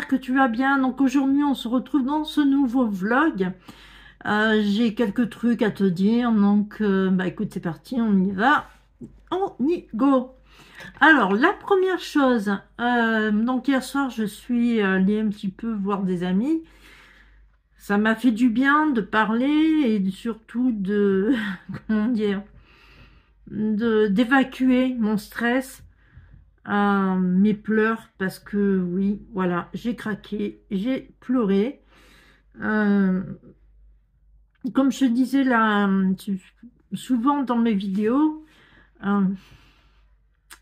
j'espère que tu vas bien. Donc aujourd'hui, on se retrouve dans ce nouveau vlog. J'ai quelques trucs à te dire, donc bah écoute, c'est parti, on y va. On y go. Alors, la première chose, donc hier soir, je suis allée un petit peu voir des amis. Ça m'a fait du bien de parler et surtout de, comment dire, d'évacuer mon stress. Mes pleurs, parce que oui, voilà, j'ai craqué, j'ai pleuré. Euh, Comme je disais là, souvent dans mes vidéos, euh,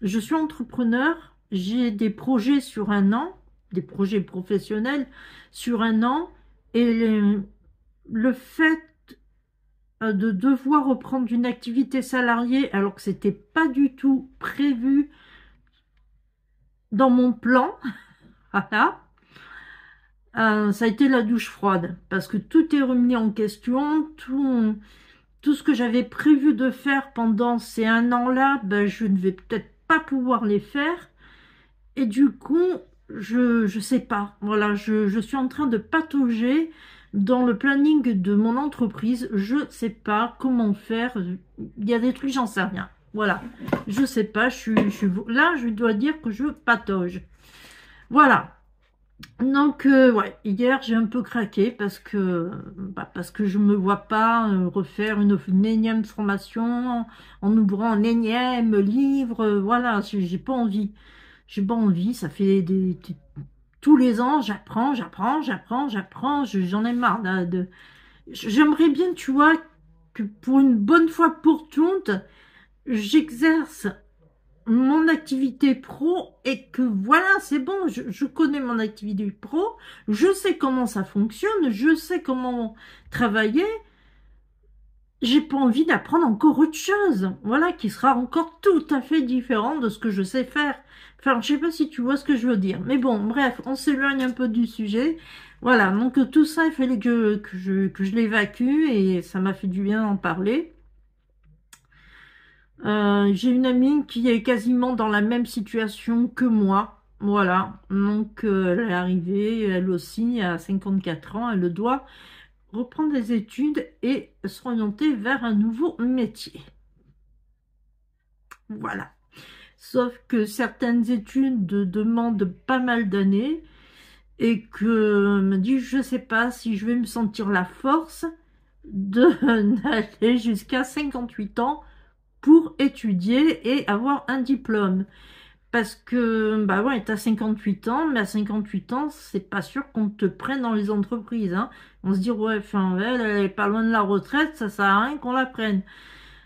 je suis entrepreneur, j'ai des projets sur un an, des projets professionnels sur un an, et le fait de devoir reprendre une activité salariée alors que c'était pas du tout prévu dans mon plan, voilà. Ça a été la douche froide, parce que tout est remis en question, tout ce que j'avais prévu de faire pendant ces un an-là, ben, je ne vais peut-être pas pouvoir les faire, et du coup, je sais pas, voilà, je suis en train de patauger dans le planning de mon entreprise, je sais pas comment faire, il y a des trucs, j'en sais rien, voilà, je sais pas, là, je dois dire que je patauge, voilà. Donc ouais, hier j'ai un peu craqué parce que je me vois pas refaire une énième formation en ouvrant un énième livre, voilà, j'ai pas envie. J'ai pas envie, ça fait tous les ans, j'apprends, j'en ai marre j'aimerais bien, tu vois, que pour une bonne fois pour toutes, j'exerce mon activité pro et que voilà, c'est bon, je connais mon activité pro, je sais comment ça fonctionne, je sais comment travailler, j'ai pas envie d'apprendre encore autre chose, voilà, qui sera encore tout à fait différent de ce que je sais faire. Enfin, je sais pas si tu vois ce que je veux dire, mais bon, bref, on s'éloigne un peu du sujet. Voilà, donc tout ça, il fallait que je l'évacue et ça m'a fait du bien d'en parler. J'ai une amie qui est quasiment dans la même situation que moi. Voilà, donc elle est arrivée, elle aussi, à 54 ans, elle doit reprendre des études et s'orienter vers un nouveau métier. Voilà. Sauf que certaines études demandent pas mal d'années et que me dit, je sais pas si je vais me sentir la force d'aller jusqu'à 58 ans pour étudier et avoir un diplôme. Parce que, bah ouais, t'as 58 ans, mais à 58 ans, c'est pas sûr qu'on te prenne dans les entreprises, hein. On se dit, ouais, enfin, elle est pas loin de la retraite, ça sert à rien qu'on la prenne.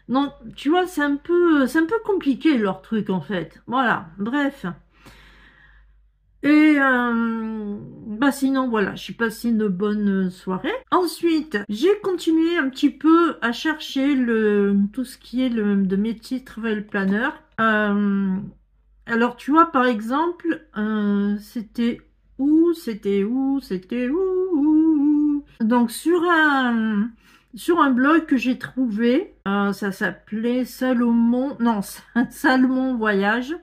Non, tu vois, c'est un peu compliqué, leur truc, en fait. Voilà, bref. Et bah sinon voilà, j'ai passé une bonne soirée. Ensuite, j'ai continué un petit peu à chercher tout ce qui est de métier travel planner. Alors tu vois par exemple, c'était où. Donc sur un blog que j'ai trouvé, ça s'appelait Salomon, non Salomon Voyage.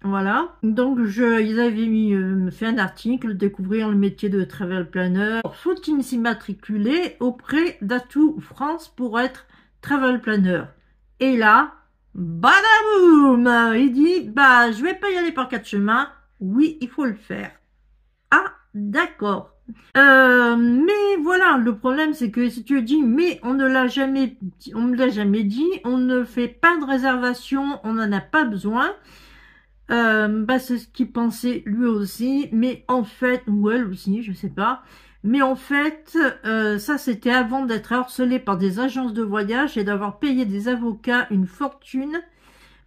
Voilà, donc ils avaient fait un article, découvrir le métier de travel planner. Faut-il s'immatriculer auprès d'Atout France pour être travel planner? Et là, badaboum, il dit, bah je vais pas y aller par quatre chemins, oui, il faut le faire. Ah, d'accord. Mais voilà, le problème c'est que si tu dis, mais on me l'a jamais dit, on ne fait pas de réservation, on n'en a pas besoin. Bah c'est ce qu'il pensait lui aussi, mais en fait, ou elle aussi, je sais pas, mais en fait, ça c'était avant d'être harcelé par des agences de voyage et d'avoir payé des avocats une fortune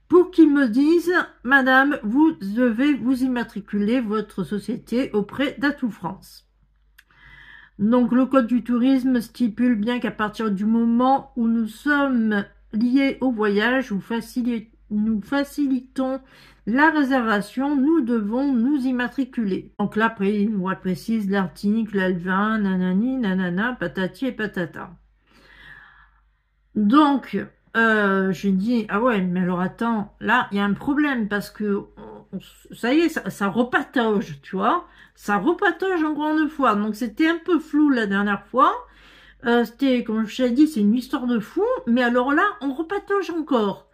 pour qu'ils me disent, madame, vous devez vous immatriculer votre société auprès d'Atout France. Donc le code du tourisme stipule bien qu'à partir du moment où nous sommes liés au voyage, nous facilitons la réservation, nous devons nous immatriculer. Donc là, après, il précise l'article L20, nanani, nanana, patati et patata. Donc, je dis, ah ouais, mais alors attends, là, il y a un problème parce que ça y est, ça repatauge, tu vois. Ça repatauge encore une fois. Donc c'était un peu flou la dernière fois. C'était, comme je t'ai dit, c'est une histoire de fou. Mais alors là, on repatauge encore.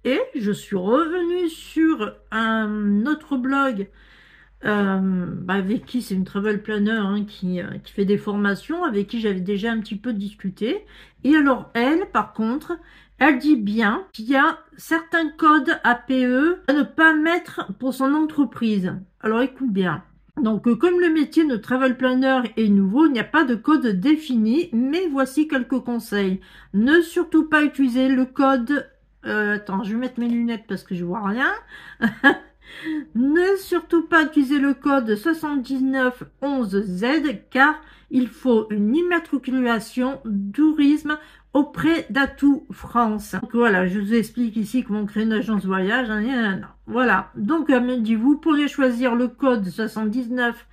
Et je suis revenue sur un autre blog avec qui c'est une travel planner hein, qui fait des formations, avec qui j'avais déjà un petit peu discuté. Et alors elle, par contre, elle dit bien qu'il y a certains codes APE à ne pas mettre pour son entreprise. Alors écoute bien. Donc comme le métier de travel planner est nouveau, il n'y a pas de code défini, mais voici quelques conseils. Ne surtout pas utiliser le code... attends, je vais mettre mes lunettes parce que je vois rien. Ne surtout pas utiliser le code 7911Z car il faut une immatriculation tourisme auprès d'Atout France. Donc voilà, je vous explique ici comment créer une agence voyage. Voilà, donc elle me dit, vous pourriez choisir le code 79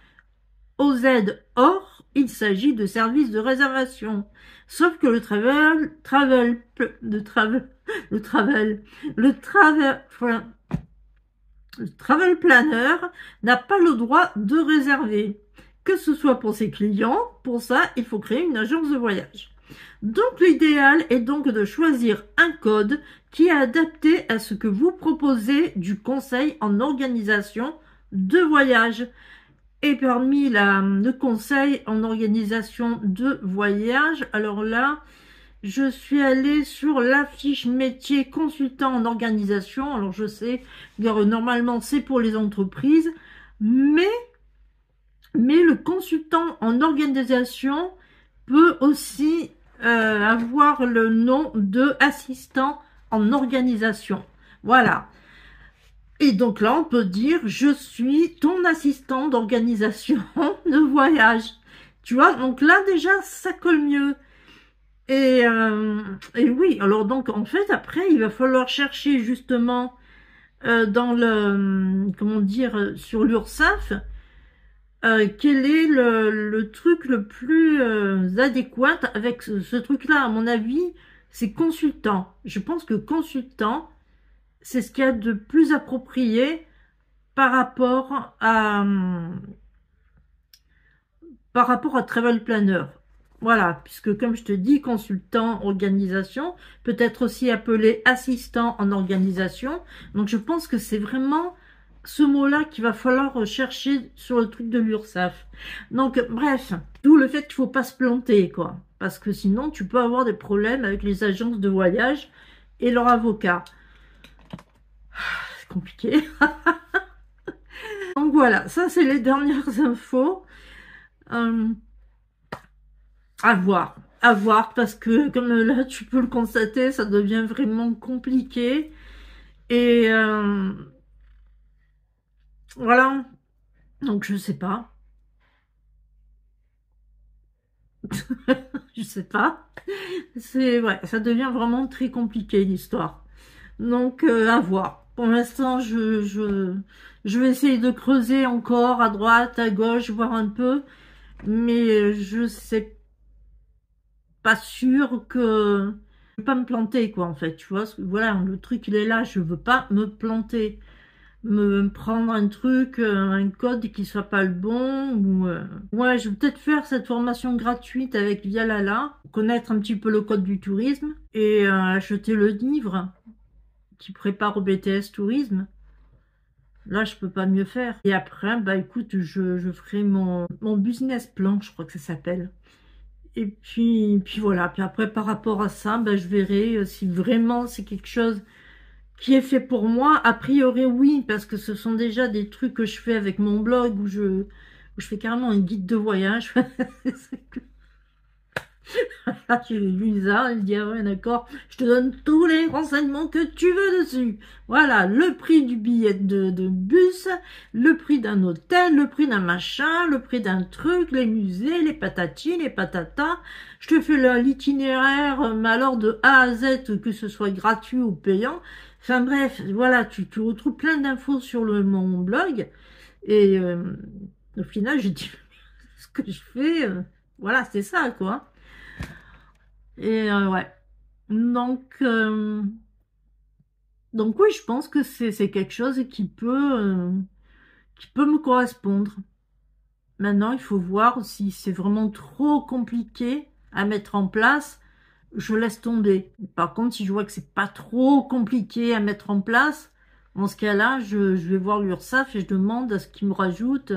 OZ or, il s'agit de services de réservation. Sauf que le travel planner n'a pas le droit de réserver, que ce soit pour ses clients. Pour ça, il faut créer une agence de voyage. Donc l'idéal est donc de choisir un code qui est adapté à ce que vous proposez du conseil en organisation de voyage. Et parmi le conseil en organisation de voyage, alors là, je suis allée sur la fiche métier consultant en organisation. Alors je sais, normalement c'est pour les entreprises, mais le consultant en organisation peut aussi avoir le nom de assistant en organisation. Voilà. Et donc là, on peut dire, je suis ton assistant d'organisation de voyage. Tu vois, donc là déjà, ça colle mieux. Et oui, alors donc en fait après il va falloir chercher justement dans le comment dire sur l'URSSAF quel est le truc le plus adéquat avec ce truc-là. À mon avis, c'est consultant. Je pense que consultant, c'est ce qu'il y a de plus approprié par rapport à Travel Planner. Voilà, puisque comme je te dis, consultant organisation, peut être aussi appelé assistant en organisation. Donc je pense que c'est vraiment ce mot-là qu'il va falloir rechercher sur le truc de l'URSSAF. Donc bref, d'où le fait qu'il faut pas se planter, quoi. Parce que sinon, tu peux avoir des problèmes avec les agences de voyage et leurs avocats. C'est compliqué. Donc voilà, ça c'est les dernières infos. À voir, parce que comme là tu peux le constater, ça devient vraiment compliqué. Et voilà, donc je sais pas. Je sais pas. C'est ouais, ça devient vraiment très compliqué l'histoire. Donc à voir. Pour l'instant, je vais essayer de creuser encore à droite, à gauche, voir un peu. Mais je sais pas sûr que je vais pas me planter quoi en fait, tu vois. Voilà, le truc il est là, je veux pas me planter, me prendre un truc, un code qui soit pas le bon ou ouais, je vais peut-être faire cette formation gratuite avec Vialala, connaître un petit peu le code du tourisme et acheter le livre qui prépare au BTS tourisme. Là, je peux pas mieux faire. Et après, bah écoute, je ferai mon business plan, je crois que ça s'appelle. Et puis voilà. Puis après, par rapport à ça, ben, je verrai si vraiment c'est quelque chose qui est fait pour moi. A priori, oui, parce que ce sont déjà des trucs que je fais avec mon blog où je fais carrément un guide de voyage. J'ai lu ça, il dit, ah ouais, d'accord, je te donne tous les renseignements que tu veux dessus. Voilà, le prix du billet de bus, le prix d'un hôtel, le prix d'un machin, le prix d'un truc, les musées, les patatis, les patatas. Je te fais l'itinéraire, mais alors de A à Z, que ce soit gratuit ou payant. Enfin bref, voilà, tu retrouves plein d'infos sur mon blog. Et au final, j'ai dit, ce que je fais, voilà, c'est ça, quoi. Et ouais. Donc Donc oui, je pense que c'est quelque chose qui peut me correspondre. Maintenant, il faut voir si c'est vraiment trop compliqué à mettre en place, je laisse tomber. Par contre, si je vois que c'est pas trop compliqué à mettre en place, dans ce cas-là, je vais voir l'URSSAF et je demande à ce qu'il me rajoute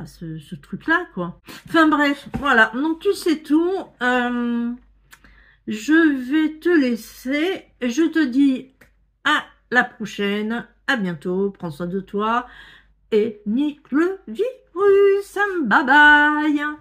ce truc-là, quoi. Enfin bref, voilà. Donc tu sais tout. Je vais te laisser. Je te dis à la prochaine. À bientôt. Prends soin de toi. Et nique le virus. Bye bye.